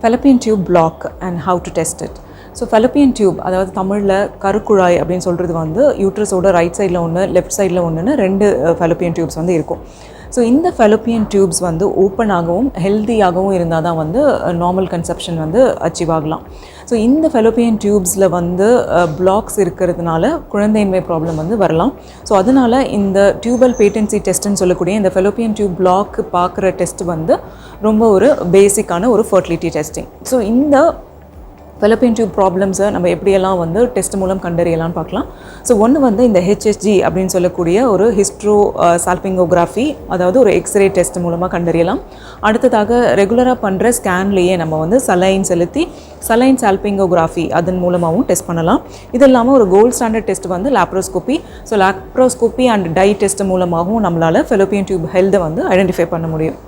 Fallopian tube block and how to test it. So fallopian tube, அதாவது தமிழில் கருக்குழாய் அப்படின்னு சொல்கிறது வந்து யூட்ரஸோட ரைட் சைடில் ஒன்று, லெஃப்ட் சைடில் ஒன்றுன்னு 2 ஃபெலப்பியன் டியூப்ஸ் வந்து இருக்கும். ஸோ இந்த ஃபெலப்பியன் டியூப்ஸ் வந்து ஓப்பனாகவும் ஹெல்த்தியாகவும் இருந்தால் தான் வந்து நார்மல் கன்செப்ஷன் வந்து அச்சீவ் ஆகலாம். ஸோ இந்த ஃபெலப்பியன் டியூப்ஸில் வந்து பிளாக்ஸ் இருக்கிறதுனால குழந்தையின்மை ப்ராப்ளம் வந்து வரலாம். ஸோ அதனால் இந்த டியூபல் பேட்டன்சி டெஸ்ட்டுன்னு சொல்லக்கூடிய இந்த ஃபெலப்பியன் டியூப் பிளாக் பார்க்குற டெஸ்ட் வந்து ரொம்ப ஒரு பேசிக்கான ஒரு ஃபர்டிலிட்டி டெஸ்டிங். ஸோ இந்த ஃபெலப்பியன் டியூப் ப்ராப்ளம்ஸை நம்ம எப்படியெல்லாம் வந்து டெஸ்ட் மூலம் கண்டறியலாம்னு பார்க்கலாம். ஸோ ஒன்று வந்து இந்த ஹெச்எஸ்ஜி அப்படின்னு சொல்லக்கூடிய ஒரு ஹிஸ்ட்ரோ சால்பிங்கோகிராஃபி, அதாவது ஒரு எக்ஸ்ரே டெஸ்ட் மூலமாக கண்டறியலாம். அடுத்ததாக ரெகுலராக பண்ணுற ஸ்கேன்லேயே நம்ம வந்து சலைன் செலுத்தி சலைன் சால்பிங்கோகிராஃபி அதன் மூலமாகவும் டெஸ்ட் பண்ணலாம். இது இல்லாமல் ஒரு கோல்ட் ஸ்டாண்டர்ட் டெஸ்ட் வந்து laparoscopy. So laparoscopy and tie test மூலமாகவும் நம்மளால் ஃபெலப்பியன் டியூப் ஹெல்த்தை வந்து ஐடென்டிஃபை பண்ண முடியும்.